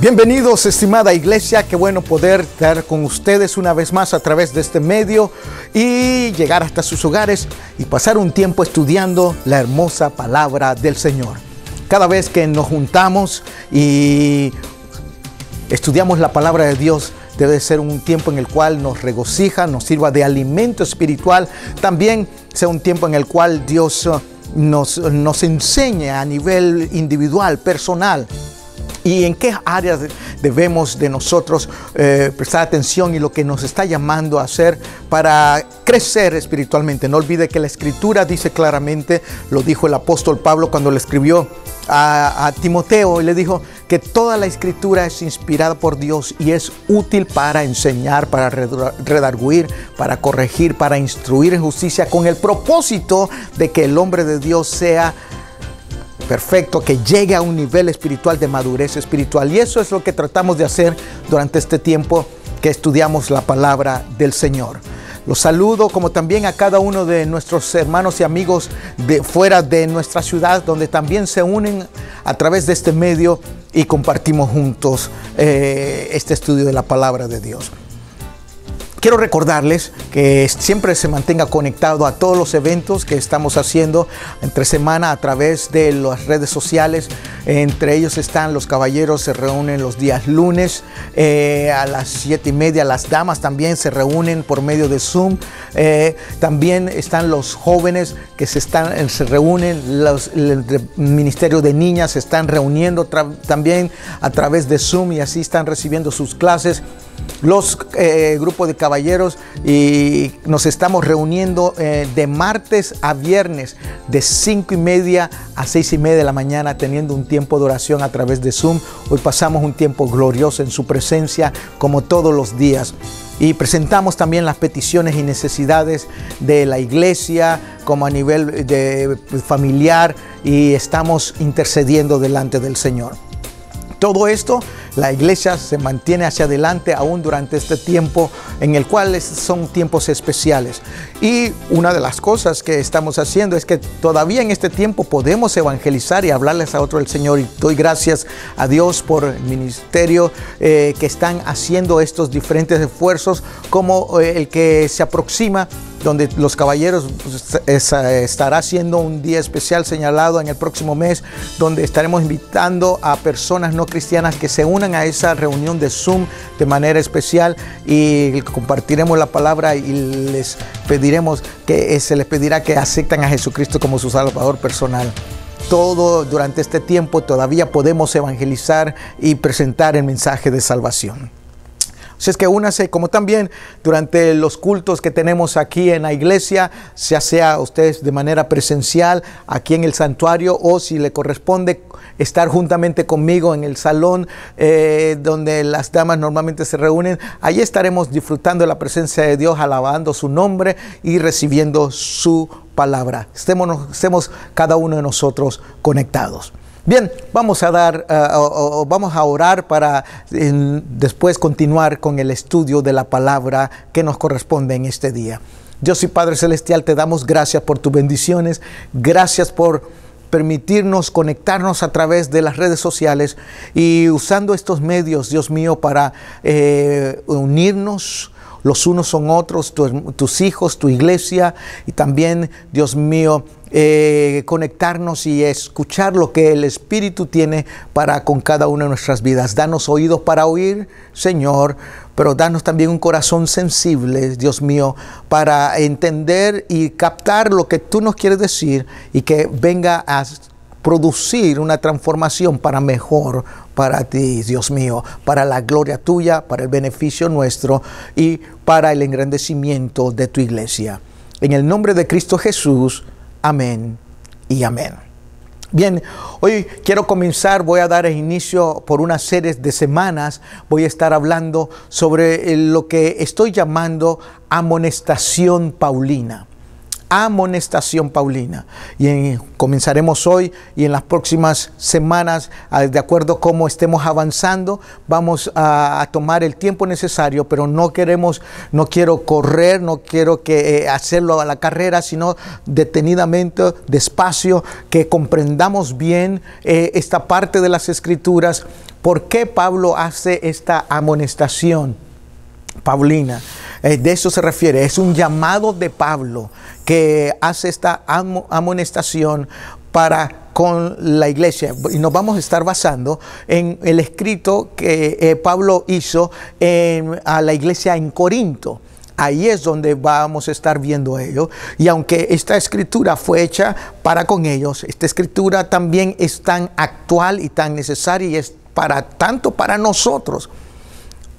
Bienvenidos, estimada iglesia, qué bueno poder estar con ustedes una vez más a través de este medio y llegar hasta sus hogares y pasar un tiempo estudiando la hermosa palabra del Señor. Cada vez que nos juntamos y estudiamos la palabra de Dios, debe ser un tiempo en el cual nos regocija, nos sirva de alimento espiritual, también sea un tiempo en el cual Dios nos enseña a nivel individual, personal, y en qué áreas debemos de nosotros prestar atención y lo que nos está llamando a hacer para crecer espiritualmente. No olvide que la Escritura dice claramente, lo dijo el apóstol Pablo cuando le escribió a Timoteo, y le dijo que toda la Escritura es inspirada por Dios y es útil para enseñar, para redarguir, para corregir, para instruir en justicia, con el propósito de que el hombre de Dios sea perfecto, que llegue a un nivel espiritual de madurez espiritual. Y eso es lo que tratamos de hacer durante este tiempo que estudiamos la palabra del Señor. Los saludo, como también a cada uno de nuestros hermanos y amigos de fuera de nuestra ciudad, donde también se unen a través de este medio y compartimos juntos este estudio de la palabra de Dios. Quiero recordarles que siempre se mantenga conectado a todos los eventos que estamos haciendo entre semana a través de las redes sociales. Entre ellos están los caballeros, se reúnen los días lunes a las 7:30. Las damas también se reúnen por medio de Zoom. También están los jóvenes que se reúnen. El Ministerio de Niñas se están reuniendo también a través de Zoom y así están recibiendo sus clases. Los grupos de caballeros, y nos estamos reuniendo de martes a viernes de 5:30 a 6:30 de la mañana, teniendo un tiempo de oración a través de Zoom. Hoy pasamos un tiempo glorioso en su presencia, como todos los días. Y presentamos también las peticiones y necesidades de la iglesia, como a nivel familiar, y estamos intercediendo delante del Señor. Todo esto, la iglesia se mantiene hacia adelante aún durante este tiempo en el cual son tiempos especiales. Y una de las cosas que estamos haciendo es que todavía en este tiempo podemos evangelizar y hablarles a otro del Señor. Y doy gracias a Dios por el ministerio que están haciendo estos diferentes esfuerzos, como el que se aproxima, donde los caballeros estará haciendo un día especial señalado en el próximo mes, donde estaremos invitando a personas no cristianas que se unan a esa reunión de Zoom de manera especial, y compartiremos la palabra y se les pedirá que acepten a Jesucristo como su Salvador personal. Todo durante este tiempo todavía podemos evangelizar y presentar el mensaje de salvación. Así es que únase, como también durante los cultos que tenemos aquí en la iglesia, ya sea ustedes de manera presencial aquí en el santuario, o si le corresponde estar juntamente conmigo en el salón donde las damas normalmente se reúnen. Allí estaremos disfrutando de la presencia de Dios, alabando su nombre y recibiendo su palabra. Estemos cada uno de nosotros conectados. Bien, vamos a orar para después continuar con el estudio de la palabra que nos corresponde en este día. Dios y Padre Celestial, te damos gracias por tus bendiciones, gracias por permitirnos conectarnos a través de las redes sociales y usando estos medios, Dios mío, para unirnos los unos con otros, tus hijos, tu iglesia, y también, Dios mío, conectarnos y escuchar lo que el Espíritu tiene para con cada una de nuestras vidas. Danos oídos para oír, Señor, pero danos también un corazón sensible, Dios mío, para entender y captar lo que tú nos quieres decir, y que venga a producir una transformación para mejor para ti, Dios mío, para la gloria tuya, para el beneficio nuestro y para el engrandecimiento de tu iglesia. En el nombre de Cristo Jesús, amén y amén. Bien, hoy quiero comenzar, voy a dar inicio por una serie de semanas, voy a estar hablando sobre lo que estoy llamando amonestación paulina. amonestación paulina. Y comenzaremos hoy y en las próximas semanas, de acuerdo a cómo estemos avanzando, vamos a tomar el tiempo necesario, pero no quiero correr, no quiero hacerlo a la carrera, sino detenidamente, despacio, que comprendamos bien esta parte de las Escrituras. ¿Por qué Pablo hace esta amonestación paulina? De eso se refiere, es un llamado de Pablo que hace esta amonestación con la iglesia. Y nos vamos a estar basando en el escrito que Pablo hizo a la iglesia en Corinto. Ahí es donde vamos a estar viendo ello. Y aunque esta escritura fue hecha para con ellos, esta escritura también es tan actual y tan necesaria y es tanto para nosotros.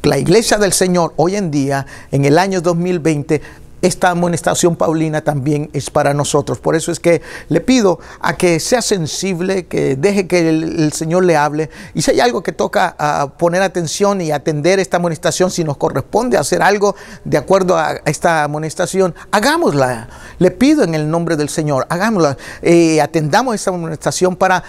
La iglesia del Señor hoy en día, en el año 2020, esta amonestación paulina también es para nosotros. Por eso es que le pido a que sea sensible, que deje que el Señor le hable. Y si hay algo que toca poner atención y atender esta amonestación, si nos corresponde hacer algo de acuerdo a esta amonestación, hagámosla. Le pido en el nombre del Señor, hagámosla. Atendamos esta amonestación para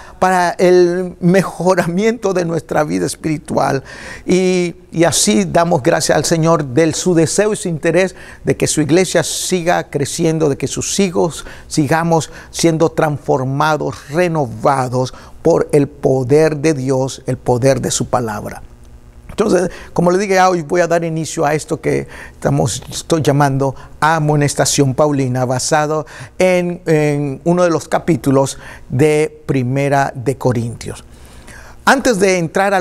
el mejoramiento de nuestra vida espiritual. Y así damos gracias al Señor de su deseo y su interés de que su iglesia siga creciendo, de que sus hijos sigamos siendo transformados, renovados por el poder de Dios, el poder de su palabra. Entonces, como le dije, hoy voy a dar inicio a esto que estoy llamando amonestación paulina, basado en uno de los capítulos de Primera de Corintios. Antes de entrar a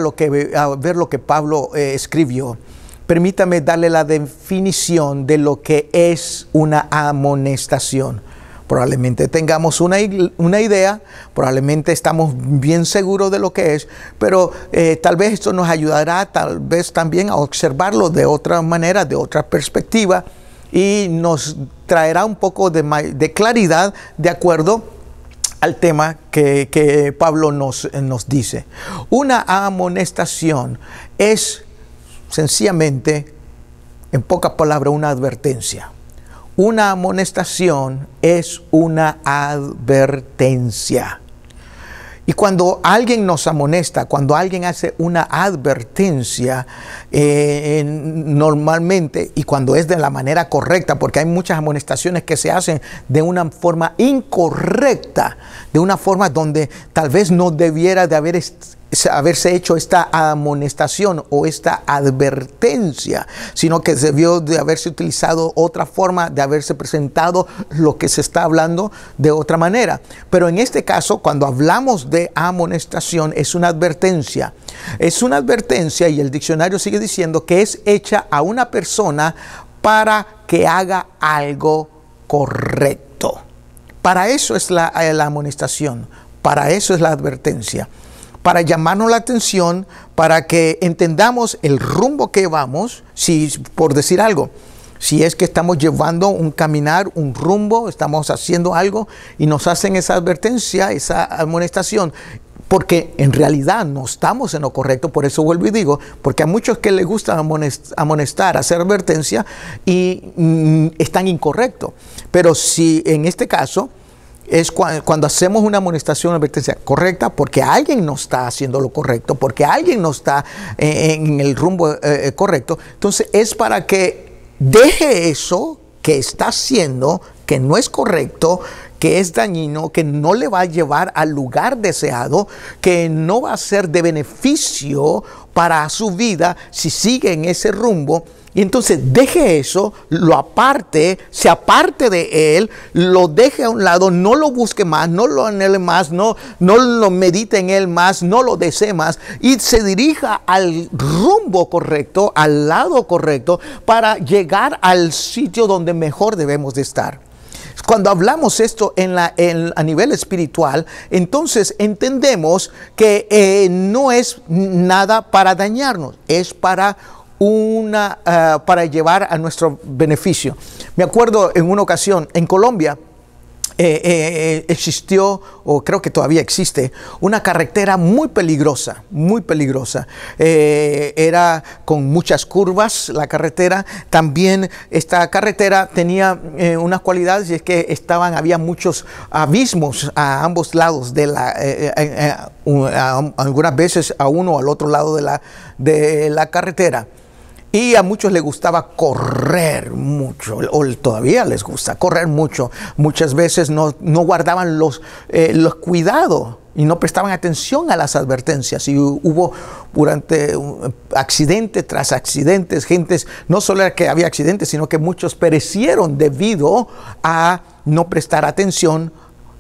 ver lo que Pablo escribió, permítame darle la definición de lo que es una amonestación. Probablemente tengamos una idea, probablemente estamos bien seguros de lo que es, pero tal vez esto nos ayudará tal vez también a observarlo de otra manera, de otra perspectiva, y nos traerá un poco de claridad de acuerdo al tema que Pablo nos dice. Una amonestación es sencillamente, en pocas palabras, una advertencia. Una amonestación es una advertencia. Y cuando alguien nos amonesta, cuando alguien hace una advertencia, normalmente, y cuando es de la manera correcta, porque hay muchas amonestaciones que se hacen de una forma incorrecta, de una forma donde tal vez no debiera de haberse hecho esta amonestación o esta advertencia, sino que debió de haberse utilizado otra forma, de haberse presentado lo que se está hablando de otra manera. Pero en este caso, cuando hablamos de amonestación, es una advertencia. Es una advertencia, y el diccionario sigue diciendo que es hecha a una persona para que haga algo correcto. Para eso es la amonestación, para eso es la advertencia. Para llamarnos la atención, para que entendamos el rumbo que vamos, por decir algo, si es que estamos llevando un caminar, un rumbo, estamos haciendo algo y nos hacen esa advertencia, esa amonestación, porque en realidad no estamos en lo correcto. Por eso vuelvo y digo, porque a muchos que les gusta amonestar, hacer advertencia, y están incorrectos. Pero si en este caso es cuando hacemos una amonestación, una advertencia correcta, porque alguien no está haciendo lo correcto, porque alguien no está en el rumbo correcto, entonces es para que deje eso que está haciendo, que no es correcto, que es dañino, que no le va a llevar al lugar deseado, que no va a ser de beneficio para su vida si sigue en ese rumbo. Y entonces deje eso, se aparte de él, lo deje a un lado, no lo busque más, no lo anhele más, no lo medite en él más, no lo desee más, y se dirija al rumbo correcto, al lado correcto, para llegar al sitio donde mejor debemos de estar. Cuando hablamos esto a nivel espiritual, entonces entendemos que no es nada para dañarnos, es para llevar a nuestro beneficio. Me acuerdo en una ocasión en Colombia, existió, o creo que todavía existe, una carretera muy peligrosa, muy peligrosa. Era con muchas curvas la carretera. También esta carretera tenía unas cualidades, y es que había muchos abismos a ambos lados de algunas veces a uno o al otro lado de la carretera. Y a muchos les gustaba correr mucho, o todavía les gusta correr mucho. Muchas veces no guardaban los cuidados y no prestaban atención a las advertencias. Y hubo durante accidente tras accidentes, gentes, no solo era que había accidentes, sino que muchos perecieron debido a no prestar atención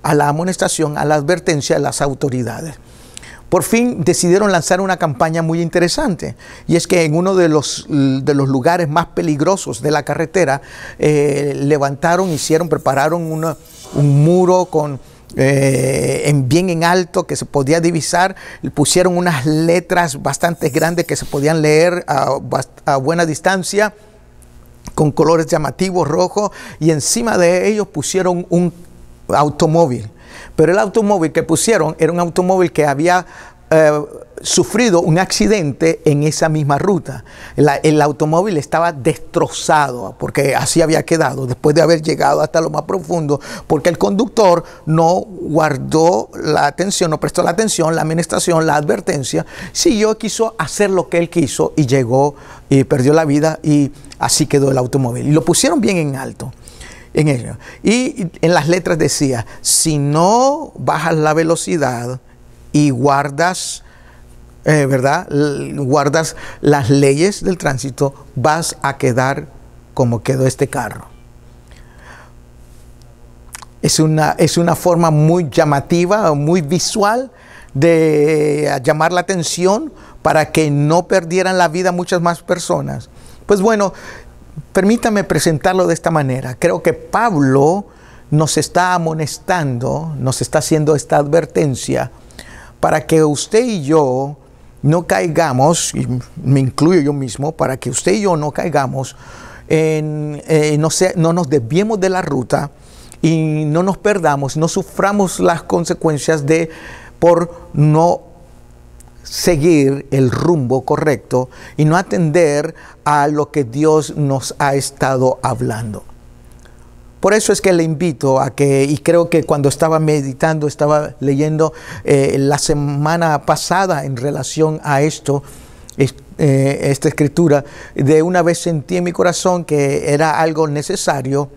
a la amonestación, a la advertencia de las autoridades. Por fin decidieron lanzar una campaña muy interesante, y es que en uno de los lugares más peligrosos de la carretera prepararon un muro bien en alto que se podía divisar. Pusieron unas letras bastante grandes que se podían leer a buena distancia, con colores llamativos rojos, y encima de ellos pusieron un automóvil. Pero el automóvil que pusieron era un automóvil que había sufrido un accidente en esa misma ruta. El automóvil estaba destrozado, porque así había quedado después de haber llegado hasta lo más profundo, porque el conductor no guardó la atención, no prestó la atención, la amonestación, la advertencia. Quiso hacer lo que él quiso y llegó y perdió la vida, y así quedó el automóvil. Y lo pusieron bien en alto en ello. Y en las letras decía: si no bajas la velocidad y guardas, guardas las leyes del tránsito, vas a quedar como quedó este carro. Es una forma muy llamativa, muy visual de llamar la atención para que no perdieran la vida muchas más personas. Pues bueno, permítame presentarlo de esta manera. Creo que Pablo nos está amonestando, nos está haciendo esta advertencia para que usted y yo no caigamos, y me incluyo yo mismo, para que usted y yo no caigamos no nos desviemos de la ruta y no nos perdamos, no suframos las consecuencias por no seguir el rumbo correcto y no atender a lo que Dios nos ha estado hablando. Por eso es que le invito a que, y creo que cuando estaba meditando, estaba leyendo la semana pasada en relación a esta escritura, de una vez sentí en mi corazón que era algo necesario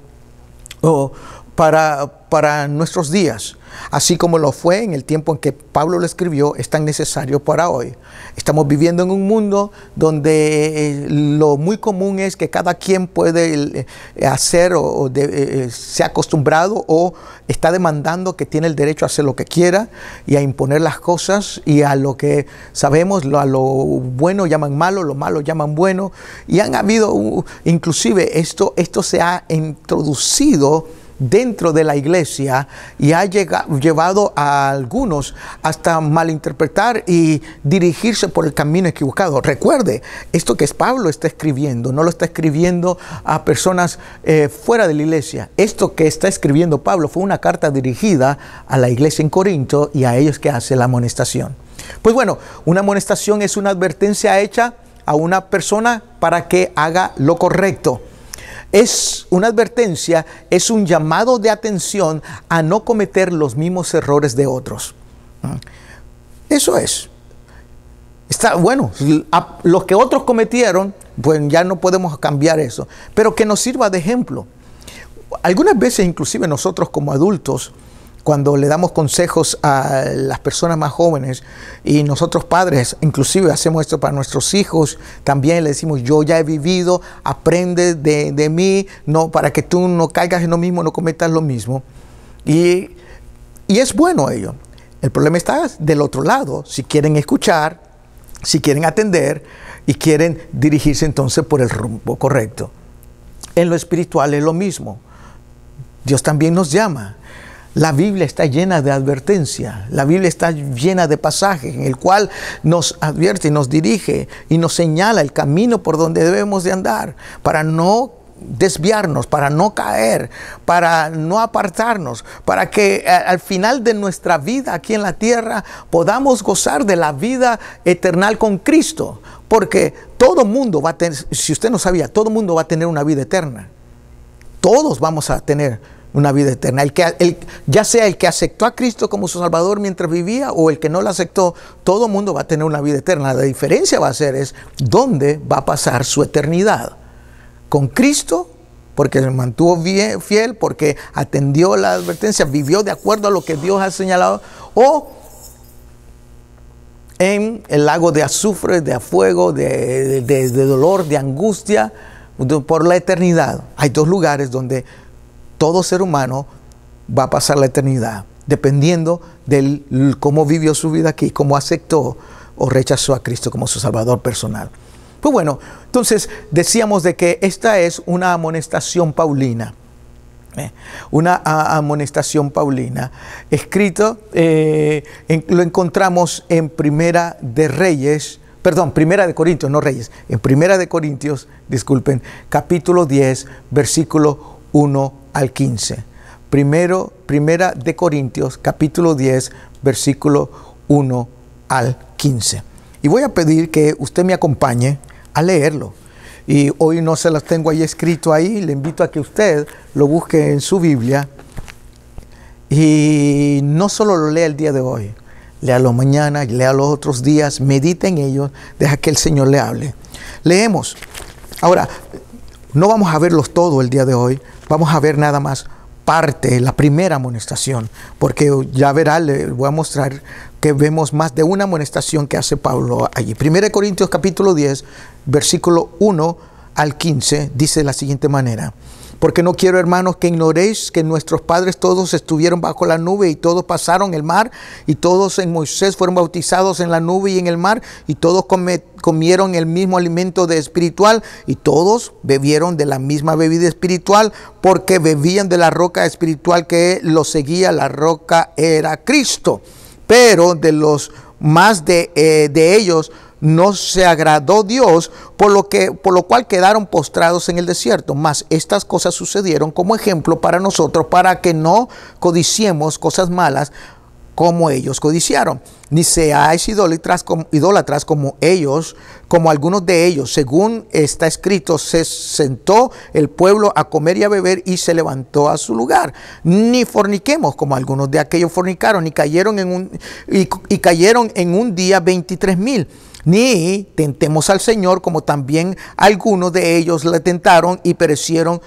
para nuestros días. Así como lo fue en el tiempo en que Pablo lo escribió, es tan necesario para hoy. Estamos viviendo en un mundo donde lo muy común es que cada quien puede hacer se ha acostumbrado o está demandando que tiene el derecho a hacer lo que quiera y a imponer las cosas, y a lo que sabemos, a lo bueno llaman malo, lo malo llaman bueno, y han habido, inclusive esto se ha introducido dentro de la iglesia y ha llevado a algunos hasta malinterpretar y dirigirse por el camino equivocado. Recuerde, esto que Pablo está escribiendo, no lo está escribiendo a personas fuera de la iglesia. Esto que está escribiendo Pablo fue una carta dirigida a la iglesia en Corinto y a ellos que hace la amonestación. Pues bueno, una amonestación es una advertencia hecha a una persona para que haga lo correcto. Es una advertencia, es un llamado de atención a no cometer los mismos errores de otros. Eso es. Está bueno, los que otros cometieron, pues ya no podemos cambiar eso, pero que nos sirva de ejemplo. Algunas veces, inclusive nosotros como adultos, cuando le damos consejos a las personas más jóvenes, y nosotros padres inclusive hacemos esto para nuestros hijos, también le decimos: yo ya he vivido, aprende de mí, no, para que tú no caigas en lo mismo, no cometas lo mismo. Y es bueno ello. El problema está del otro lado, si quieren escuchar, si quieren atender y quieren dirigirse entonces por el rumbo correcto. En lo espiritual es lo mismo. Dios también nos llama. La Biblia está llena de advertencia, la Biblia está llena de pasajes en el cual nos advierte, nos dirige y nos señala el camino por donde debemos de andar para no desviarnos, para no caer, para no apartarnos, para que al final de nuestra vida aquí en la tierra podamos gozar de la vida eterna con Cristo. Porque todo mundo va a tener, si usted no sabía, todo mundo va a tener una vida eterna. Todos vamos a tener una vida eterna. Ya sea el que aceptó a Cristo como su Salvador mientras vivía o el que no lo aceptó, todo mundo va a tener una vida eterna. La diferencia va a ser es dónde va a pasar su eternidad. Con Cristo, porque se mantuvo fiel, porque atendió la advertencia, vivió de acuerdo a lo que Dios ha señalado, o en el lago de azufre, de fuego, de dolor, de angustia, por la eternidad. Hay dos lugares donde todo ser humano va a pasar la eternidad, dependiendo de cómo vivió su vida aquí, cómo aceptó o rechazó a Cristo como su Salvador personal. Pues bueno, entonces decíamos de que esta es una amonestación paulina. Una amonestación paulina. Escrito, lo encontramos en Primera de Corintios, no Reyes. En Primera de Corintios, disculpen, capítulo 10, versículo 1 al 15. Primera de Corintios, capítulo 10, versículo 1 al 15. Y voy a pedir que usted me acompañe a leerlo. Y hoy no se las tengo ahí escrito ahí. Le invito a que usted lo busque en su Biblia. Y no solo lo lea el día de hoy. Léalo mañana, léalo los otros días. Medite en ellos. Deja que el Señor le hable. Leemos. Ahora, no vamos a verlos todo el día de hoy. Vamos a ver nada más parte, la primera amonestación. Porque ya verá, le voy a mostrar que vemos más de una amonestación que hace Pablo allí. 1 Corintios capítulo 10, versículo 1 al 15, dice de la siguiente manera: porque no quiero, hermanos, que ignoréis que nuestros padres todos estuvieron bajo la nube y todos pasaron el mar, y todos en Moisés fueron bautizados en la nube y en el mar, y todos comieron el mismo alimento espiritual, y todos bebieron de la misma bebida espiritual, porque bebían de la roca espiritual que los seguía. La roca era Cristo. Pero de los más de ellos no se agradó Dios, por lo cual quedaron postrados en el desierto. Mas estas cosas sucedieron como ejemplo para nosotros, para que no codiciemos cosas malas como ellos codiciaron, ni seáis idólatras como ellos, como algunos de ellos. Según está escrito, se sentó el pueblo a comer y a beber y se levantó a su lugar. Ni forniquemos como algunos de aquellos fornicaron y cayeron en un día 23,000. Ni tentemos al Señor como también algunos de ellos le tentaron y perecieron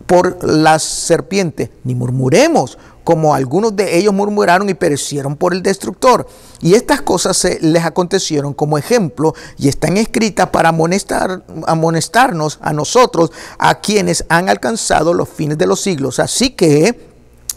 por las serpientes. Ni murmuremos como algunos de ellos murmuraron y perecieron por el destructor. Y estas cosas les acontecieron como ejemplo y están escritas para amonestarnos a nosotros, a quienes han alcanzado los fines de los siglos. Así que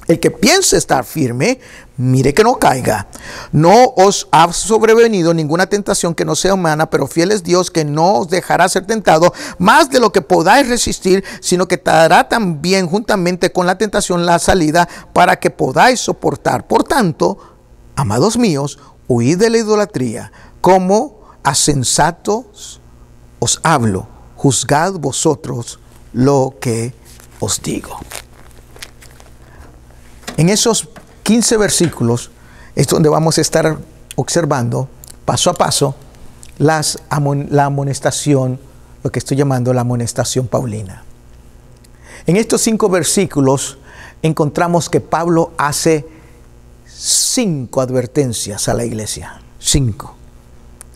el que piense estar firme, mire que no caiga. No os ha sobrevenido ninguna tentación que no sea humana, pero fiel es Dios, que no os dejará ser tentado más de lo que podáis resistir, sino que te dará también juntamente con la tentación la salida, para que podáis soportar. Por tanto, amados míos, huid de la idolatría. Como a sensatos os hablo, juzgad vosotros lo que os digo. En esos 15 versículos es donde vamos a estar observando paso a paso la amonestación, lo que estoy llamando la amonestación paulina. En estos 5 versículos encontramos que Pablo hace 5 advertencias a la iglesia. 5.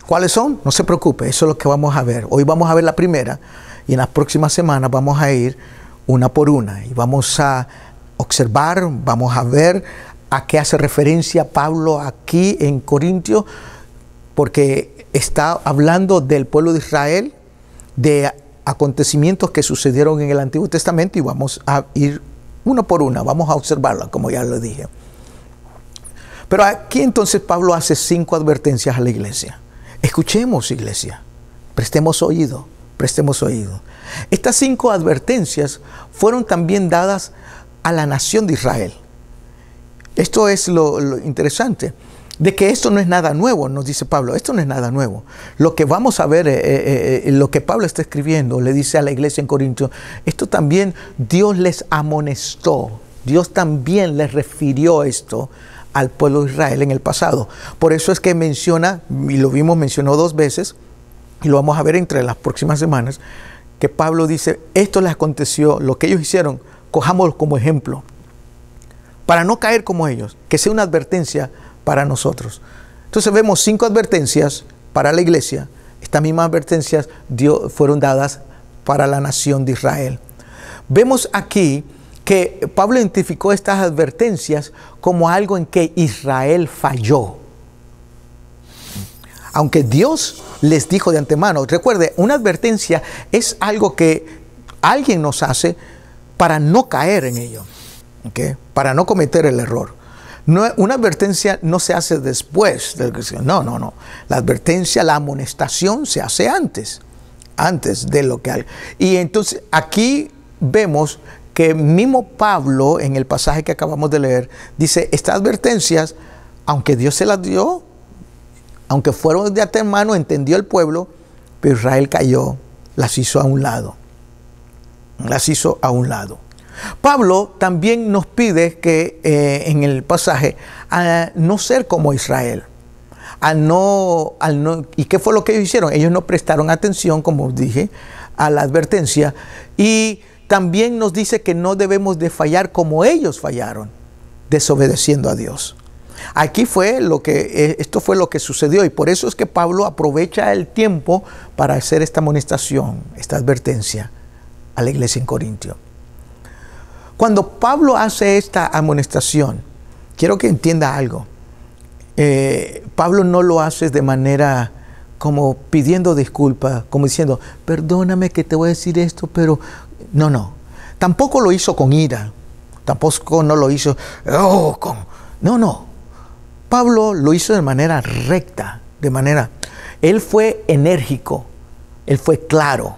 ¿Cuáles son? No se preocupe, eso es lo que vamos a ver. Hoy vamos a ver la primera y en las próximas semanas vamos a ir una por una y vamos a observar, vamos a ver a qué hace referencia Pablo aquí en Corintios, porque está hablando del pueblo de Israel, de acontecimientos que sucedieron en el Antiguo Testamento, y vamos a ir una por una, vamos a observarla, como ya lo dije. Pero aquí entonces Pablo hace 5 advertencias a la iglesia. Escuchemos, iglesia, prestemos oído, prestemos oído. Estas 5 advertencias fueron también dadas a la nación de Israel. Esto es lo interesante. de que esto no es nada nuevo, nos dice Pablo, esto no es nada nuevo. Lo que vamos a ver, lo que Pablo está escribiendo, le dice a la iglesia en Corinto, esto también Dios les amonestó, Dios también les refirió esto al pueblo de Israel en el pasado. Por eso es que menciona, y lo vimos, mencionó 2 veces, y lo vamos a ver entre las próximas semanas, que Pablo dice, esto les aconteció, lo que ellos hicieron, cojámoslo como ejemplo, para no caer como ellos, que sea una advertencia para nosotros. Entonces vemos 5 advertencias para la iglesia. Estas mismas advertencias fueron dadas para la nación de Israel. Vemos aquí que Pablo identificó estas advertencias como algo en que Israel falló. Aunque Dios les dijo de antemano, recuerde, una advertencia es algo que alguien nos hace para no caer en ello, ¿okay? Para no cometer el error. No, una advertencia no se hace después. No. La advertencia, la amonestación se hace antes de lo que hay. Y entonces aquí vemos que mismo Pablo, en el pasaje que acabamos de leer, dice, estas advertencias, aunque Dios se las dio, aunque fueron de antemano, entendió el pueblo, pero Israel cayó, las hizo a un lado. Pablo también nos pide que en el pasaje a no ser como Israel. ¿Y qué fue lo que ellos hicieron? Ellos no prestaron atención, como dije, a la advertencia. Y también nos dice que no debemos de fallar como ellos fallaron, desobedeciendo a Dios. Esto fue lo que sucedió, y por eso es que Pablo aprovecha el tiempo para hacer esta amonestación, esta advertencia a la iglesia en Corintio. Cuando Pablo hace esta amonestación, quiero que entienda algo. Pablo no lo hace de manera como pidiendo disculpas, como diciendo, perdóname que te voy a decir esto, pero no. Tampoco lo hizo con ira, tampoco no lo hizo, no. Pablo lo hizo de manera recta, él fue enérgico, él fue claro,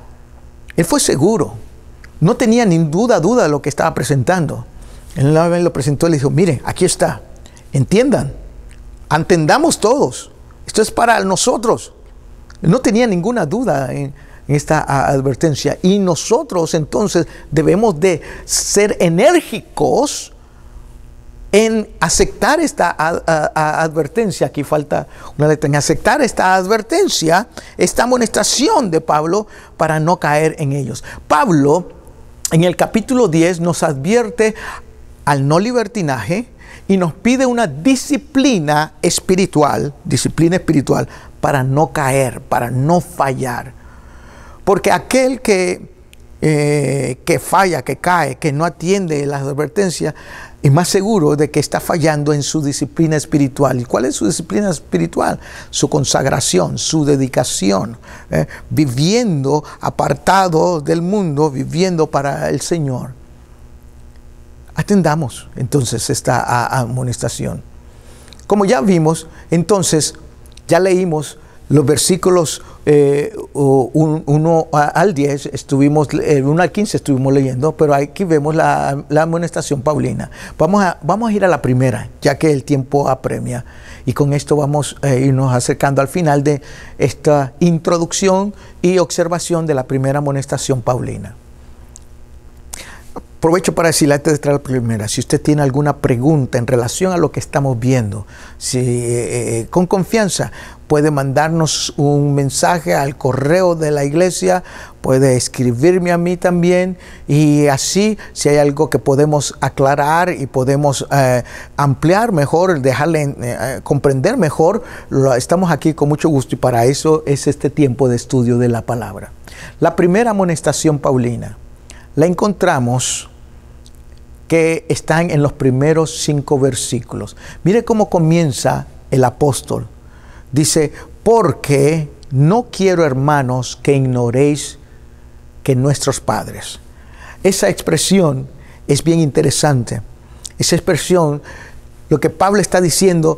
él fue seguro. No tenía ni duda de lo que estaba presentando. Él lo presentó y le dijo, miren, aquí está, entiendan, entendamos todos, esto es para nosotros. No tenía ninguna duda en esta advertencia, y nosotros entonces debemos de ser enérgicos en aceptar esta advertencia. Aquí falta una letra. En aceptar esta advertencia, esta amonestación de Pablo, para no caer en ellos. Pablo, en el capítulo 10, nos advierte al no libertinaje y nos pide una disciplina espiritual para no caer, para no fallar. Porque aquel que falla, que cae, que no atiende las advertencias, es más seguro de que está fallando en su disciplina espiritual. ¿Y cuál es su disciplina espiritual? Su consagración, su dedicación, viviendo apartado del mundo, viviendo para el Señor. Atendamos entonces esta amonestación. Como ya vimos, entonces, ya leímos los versículos 1 al 10, 1 al 15 estuvimos leyendo, pero aquí vemos la amonestación paulina. Vamos a ir a la primera, ya que el tiempo apremia. Y con esto vamos a irnos acercando al final de esta introducción y observación de la primera amonestación paulina. Aprovecho para decirle antes de entrar a la primera, si usted tiene alguna pregunta en relación a lo que estamos viendo, con confianza puede mandarnos un mensaje al correo de la iglesia, puede escribirme a mí también, y así si hay algo que podemos aclarar y podemos ampliar mejor, dejarle comprender mejor, estamos aquí con mucho gusto, y para eso es este tiempo de estudio de la palabra. La primera amonestación paulina la encontramos que están en los primeros 5 versículos. Mire cómo comienza el apóstol. Dice, porque no quiero, hermanos, que ignoréis que nuestros padres. Esa expresión es bien interesante. Esa expresión, lo que Pablo está diciendo,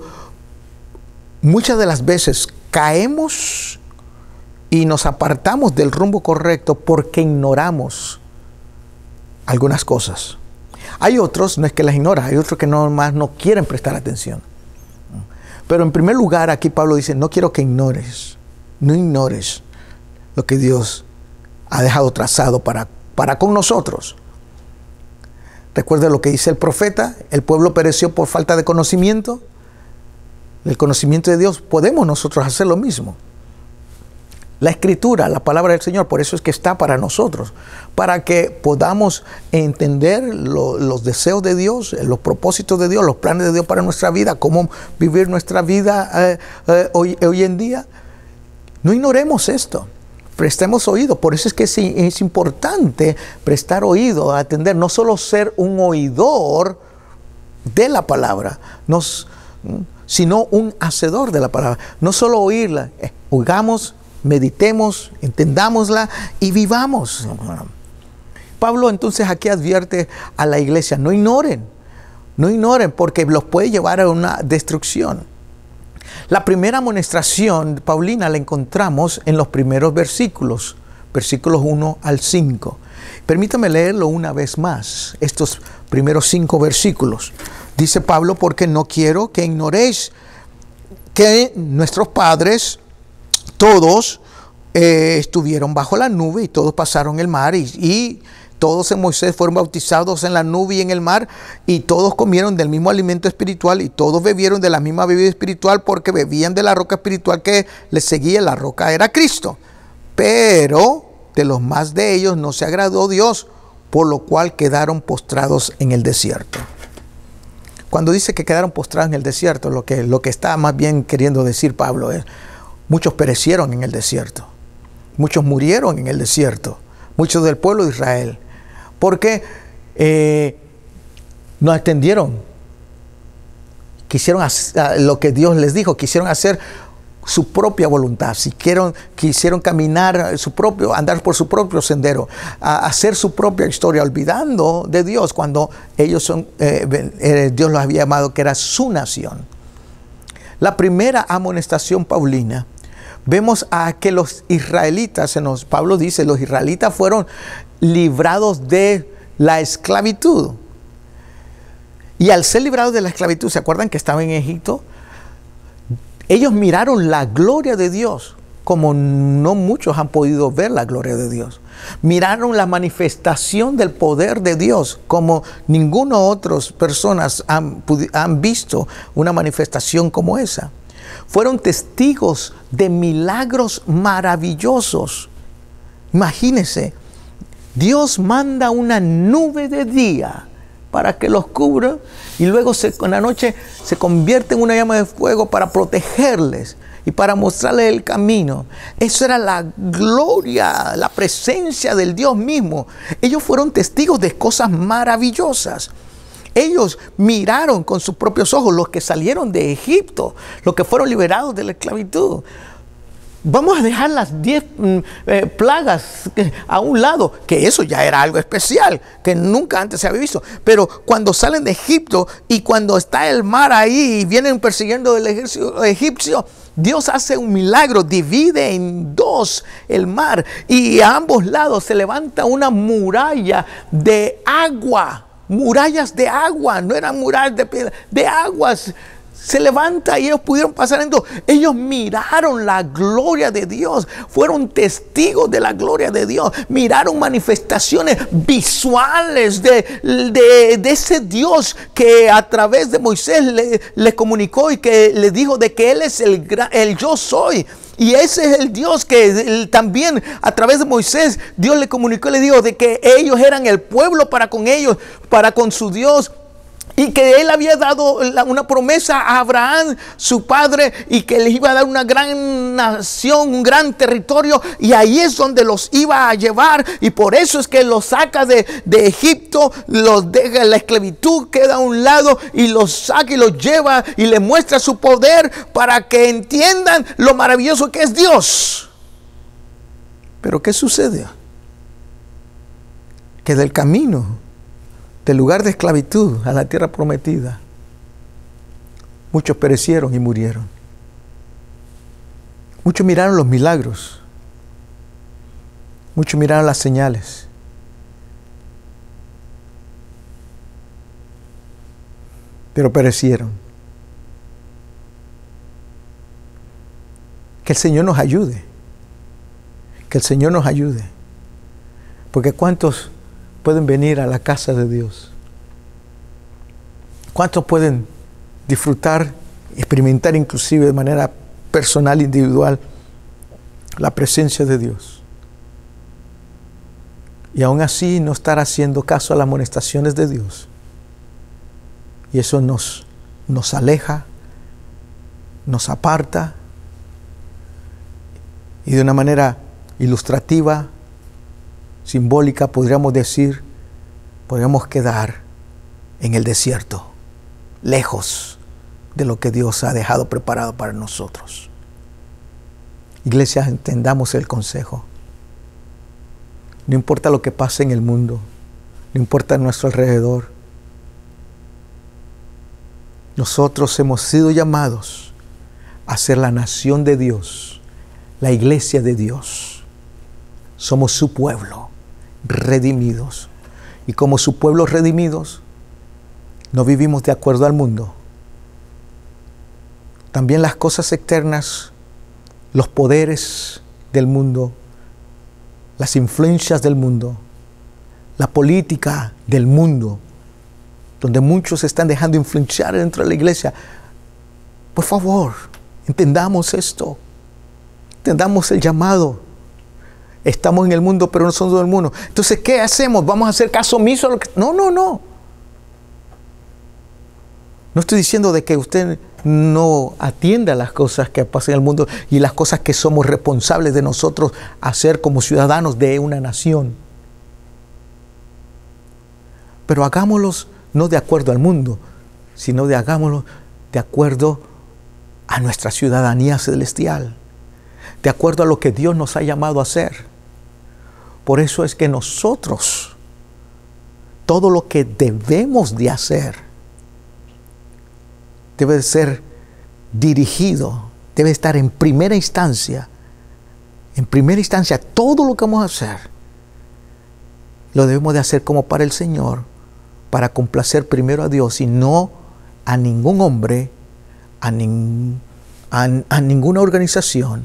muchas de las veces caemos y nos apartamos del rumbo correcto porque ignoramos algunas cosas. Hay otros, no es que las ignoran, hay otros que nomás no quieren prestar atención. Pero en primer lugar, aquí Pablo dice, no quiero que no ignores lo que Dios ha dejado trazado para con nosotros. Recuerda lo que dice el profeta, el pueblo pereció por falta de conocimiento. El conocimiento de Dios, podemos nosotros hacer lo mismo. La Escritura, la palabra del Señor, por eso es que está para nosotros, para que podamos entender los deseos de Dios, los propósitos de Dios, los planes de Dios para nuestra vida, cómo vivir nuestra vida hoy en día. No ignoremos esto, prestemos oído. Por eso es que es importante prestar oído, atender, no solo ser un oidor de la palabra, sino un hacedor de la palabra. No solo oírla, oigamos, meditemos, entendámosla y vivamos. Pablo entonces aquí advierte a la iglesia, no ignoren porque los puede llevar a una destrucción. La primera amonestación paulina la encontramos en los primeros versículos 1 al 5. Permítame leerlo una vez más, estos primeros 5 versículos. Dice Pablo, porque no quiero que ignoréis que nuestros padres todos estuvieron bajo la nube y todos pasaron el mar y todos en Moisés fueron bautizados en la nube y en el mar y todos comieron del mismo alimento espiritual y todos bebieron de la misma bebida espiritual porque bebían de la roca espiritual que les seguía. La roca era Cristo. Pero de los más de ellos no se agradó Dios, por lo cual quedaron postrados en el desierto. Cuando dice que quedaron postrados en el desierto, lo que está más bien queriendo decir Pablo es, muchos perecieron en el desierto, muchos murieron en el desierto, muchos del pueblo de Israel, porque no atendieron, quisieron hacer lo que Dios les dijo, quisieron hacer su propia voluntad, quisieron caminar andar por su propio sendero, hacer su propia historia, olvidando de Dios cuando ellos Dios los había llamado que era su nación. La primera amonestación paulina, vemos a que los israelitas, Pablo dice, los israelitas fueron librados de la esclavitud. Y al ser librados de la esclavitud, ¿se acuerdan que estaban en Egipto? Ellos miraron la gloria de Dios, como no muchos han podido ver la gloria de Dios. Miraron la manifestación del poder de Dios, como ninguna otras personas han visto una manifestación como esa. Fueron testigos de milagros maravillosos. Imagínense, Dios manda una nube de día para que los cubra y luego en la noche se convierte en una llama de fuego para protegerles y para mostrarles el camino. Eso era la gloria, la presencia del Dios mismo. Ellos fueron testigos de cosas maravillosas. Ellos miraron con sus propios ojos, los que salieron de Egipto, los que fueron liberados de la esclavitud. Vamos a dejar las 10 plagas a un lado, que eso ya era algo especial, que nunca antes se había visto. Pero cuando salen de Egipto y cuando está el mar ahí y vienen persiguiendo el ejército egipcio, Dios hace un milagro, divide en dos el mar y a ambos lados se levanta una muralla de agua. Murallas de agua, no eran murallas de piedra, de aguas. Se levanta y ellos pudieron pasar en dos. Ellos miraron la gloria de Dios, fueron testigos de la gloria de Dios, miraron manifestaciones visuales de ese Dios que a través de Moisés le comunicó y que le dijo de que Él es el yo soy. Y ese es el Dios que también a través de Moisés Dios le comunicó y le dijo de que ellos eran el pueblo para con ellos, para con su Dios. Y que Él había dado una promesa a Abraham, su padre, y que les iba a dar una gran nación, un gran territorio, y ahí es donde los iba a llevar. Y por eso es que los saca de Egipto, los deja en la esclavitud, queda a un lado, y los saca y los lleva y les muestra su poder para que entiendan lo maravilloso que es Dios. Pero ¿qué sucede? Que del camino, del lugar de esclavitud a la tierra prometida, muchos perecieron y murieron. Muchos miraron los milagros, muchos miraron las señales, pero perecieron. Que el Señor nos ayude. Que el Señor nos ayude. Porque ¿cuántos pueden venir a la casa de Dios? ¿Cuántos pueden disfrutar, experimentar inclusive de manera personal, individual, la presencia de Dios? Y aún así no estar haciendo caso a las amonestaciones de Dios. Y eso nos aleja, nos aparta, y de una manera ilustrativa, simbólica, podríamos decir, podríamos quedar en el desierto, lejos de lo que Dios ha dejado preparado para nosotros. Iglesia, entendamos el consejo. No importa lo que pase en el mundo, no importa a nuestro alrededor. Nosotros hemos sido llamados a ser la nación de Dios, la iglesia de Dios. Somos su pueblo, redimidos. Y como su pueblo redimidos, no vivimos de acuerdo al mundo. También las cosas externas, los poderes del mundo, las influencias del mundo, la política del mundo, donde muchos se están dejando influenciar dentro de la iglesia. Por favor, entendamos esto. Entendamos el llamado. Estamos en el mundo, pero no somos del mundo. Entonces, ¿qué hacemos? ¿Vamos a hacer caso omiso a lo que...? No. No estoy diciendo de que usted no atienda las cosas que pasan en el mundo y las cosas que somos responsables de nosotros hacer como ciudadanos de una nación. Pero hagámoslos no de acuerdo al mundo, sino hagámoslo de acuerdo a nuestra ciudadanía celestial, de acuerdo a lo que Dios nos ha llamado a hacer. Por eso es que nosotros, todo lo que debemos de hacer, debe de ser dirigido, debe estar en primera instancia. En primera instancia, todo lo que vamos a hacer, lo debemos de hacer como para el Señor, para complacer primero a Dios y no a ningún hombre, a ninguna organización,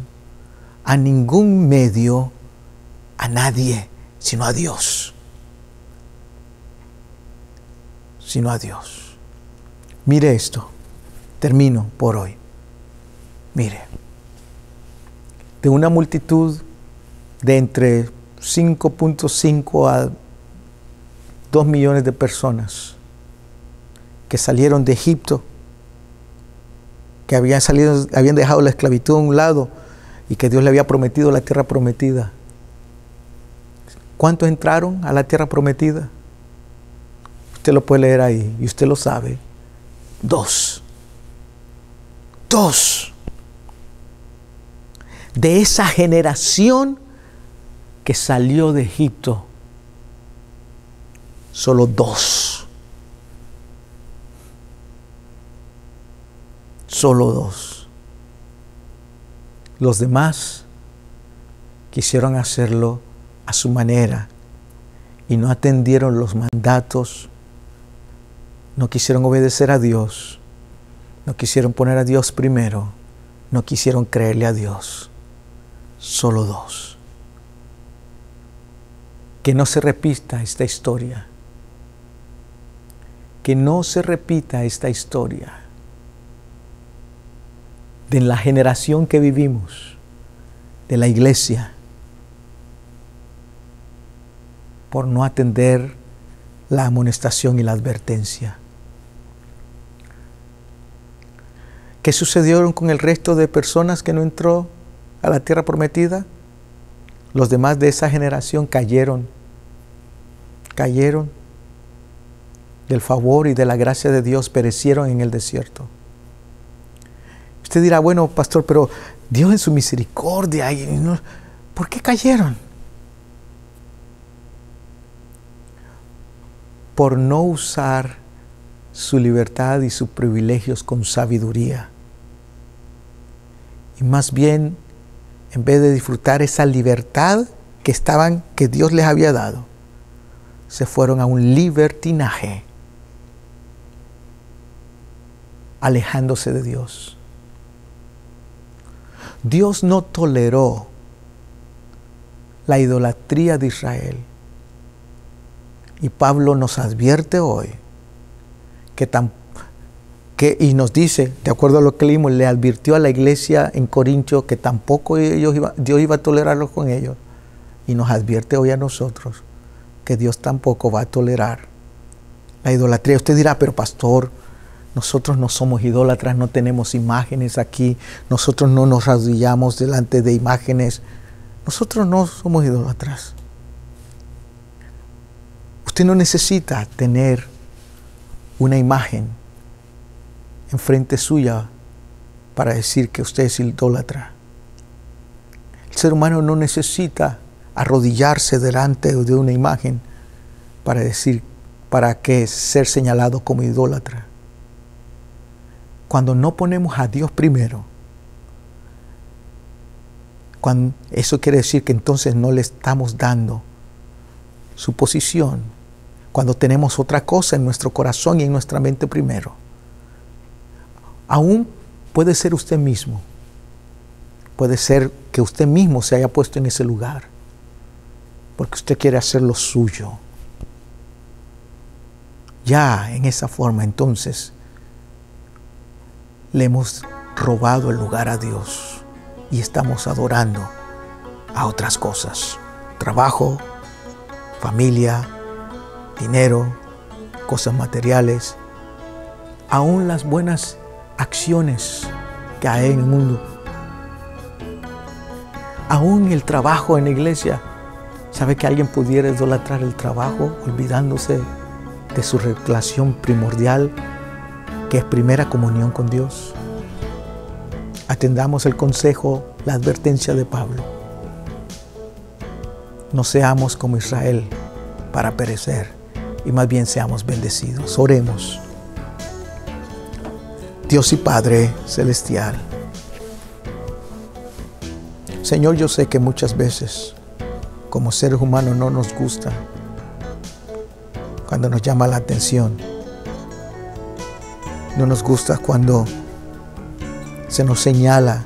a ningún medio, a nadie, sino a Dios. Sino a Dios. Mire esto. Termino por hoy. Mire. De una multitud de entre 5.5 a 2 millones de personas que salieron de Egipto, que habían dejado la esclavitud a un lado y que Dios le había prometido la tierra prometida. ¿Cuántos entraron a la tierra prometida? Usted lo puede leer ahí y usted lo sabe. 2. De esa generación que salió de Egipto, solo 2. Solo 2. Los demás quisieron hacerlo a su manera y no atendieron los mandatos, no quisieron obedecer a Dios, no quisieron poner a Dios primero, no quisieron creerle a Dios. Solo 2. Que no se repita esta historia. Que no se repita esta historia de la generación que vivimos, de la iglesia, por no atender la amonestación y la advertencia. ¿Qué sucedió con el resto de personas que no entró a la tierra prometida? Los demás de esa generación cayeron del favor y de la gracia de Dios, perecieron en el desierto. Usted dirá, bueno, pastor, pero Dios en su misericordia, ¿por qué cayeron? Por no usar su libertad y sus privilegios con sabiduría. Y más bien, en vez de disfrutar esa libertad que Dios les había dado, se fueron a un libertinaje, alejándose de Dios. Dios no toleró la idolatría de Israel. Y Pablo nos advierte hoy y nos dice, de acuerdo a lo que leímos, le advirtió a la iglesia en Corintio que tampoco Dios iba a tolerarlo con ellos. Y nos advierte hoy a nosotros que Dios tampoco va a tolerar la idolatría. Usted dirá, pero pastor, nosotros no somos idólatras, no tenemos imágenes aquí, nosotros no nos arrodillamos delante de imágenes. Nosotros no somos idólatras. Usted no necesita tener una imagen enfrente suya para decir que usted es idólatra. El ser humano no necesita arrodillarse delante de una imagen para que ser señalado como idólatra. Cuando no ponemos a Dios primero, eso quiere decir que entonces no le estamos dando su posición. Cuando tenemos otra cosa en nuestro corazón y en nuestra mente primero. Aún puede ser usted mismo. Puede ser que usted mismo se haya puesto en ese lugar. Porque usted quiere hacer lo suyo. Ya en esa forma entonces le hemos robado el lugar a Dios. Y estamos adorando a otras cosas. Trabajo, familia, dinero, cosas materiales, aún las buenas acciones que hay en el mundo, aún el trabajo en la iglesia. ¿Sabe que alguien pudiera idolatrar el trabajo olvidándose de su relación primordial, que es primera comunión con Dios? Atendamos el consejo, la advertencia de Pablo. No seamos como Israel para perecer, y más bien seamos bendecidos. Oremos. Dios y Padre Celestial, Señor, yo sé que muchas veces como seres humanos no nos gusta cuando nos llama la atención. No nos gusta cuando se nos señala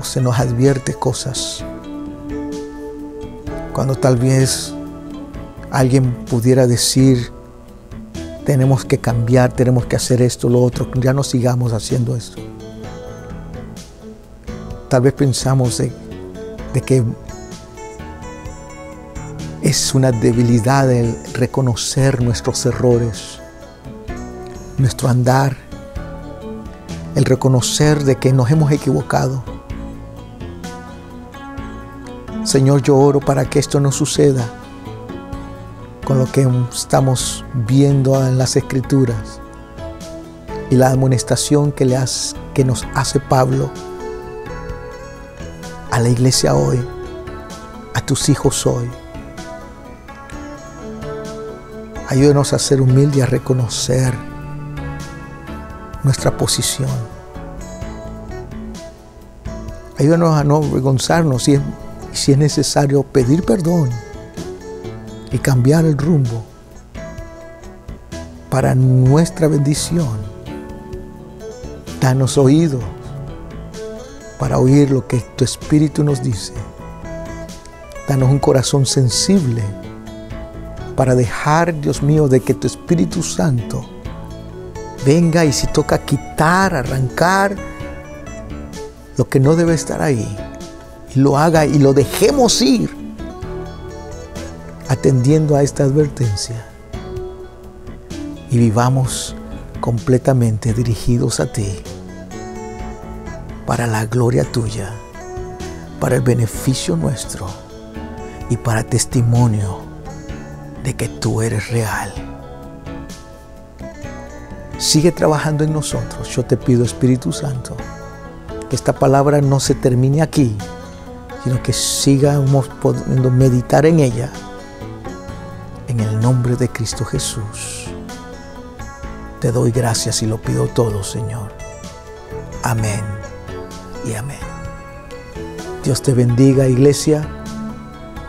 o se nos advierte cosas. Cuando tal vez alguien pudiera decir, tenemos que cambiar, tenemos que hacer esto, lo otro, ya no sigamos haciendo esto. Tal vez pensamos de que es una debilidad el reconocer nuestros errores, nuestro andar, el reconocer de que nos hemos equivocado. Señor, yo oro para que esto no suceda con lo que estamos viendo en las Escrituras y la amonestación que nos hace Pablo a la iglesia hoy, a tus hijos hoy. Ayúdanos a ser humildes y a reconocer nuestra posición. Ayúdanos a no avergonzarnos si es necesario pedir perdón y cambiar el rumbo para nuestra bendición. Danos oídos para oír lo que tu Espíritu nos dice. Danos un corazón sensible para dejar, Dios mío, de que tu Espíritu Santo venga y si toca quitar, arrancar lo que no debe estar ahí, y lo haga y lo dejemos ir, atendiendo a esta advertencia, y vivamos completamente dirigidos a ti, para la gloria tuya, para el beneficio nuestro y para testimonio de que tú eres real. Sigue trabajando en nosotros. Yo te pido, Espíritu Santo, que esta palabra no se termine aquí, sino que sigamos pudiendo meditar en ella. En el nombre de Cristo Jesús, te doy gracias y lo pido todo, Señor. Amén y amén. Dios te bendiga, iglesia,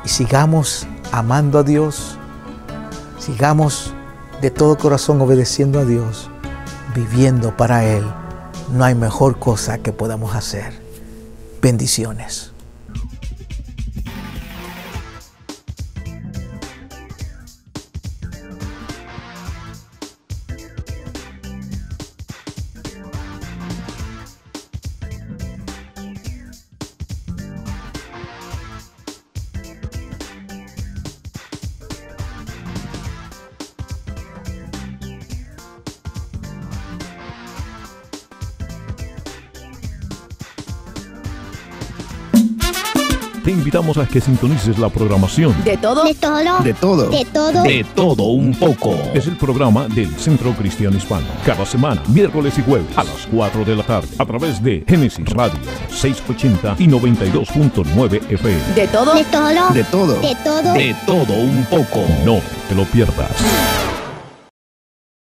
y sigamos amando a Dios, sigamos de todo corazón obedeciendo a Dios, viviendo para Él. No hay mejor cosa que podamos hacer. Bendiciones. Te invitamos a que sintonices la programación De todo, De todo. De todo. De todo. De Todo Un Poco. Es el programa del Centro Cristiano Hispano. Cada semana, miércoles y jueves, a las 4 de la tarde, a través de Génesis Radio 680 y 92.9 FM. de todo. De todo. De todo. De todo. De Todo Un Poco. No te lo pierdas.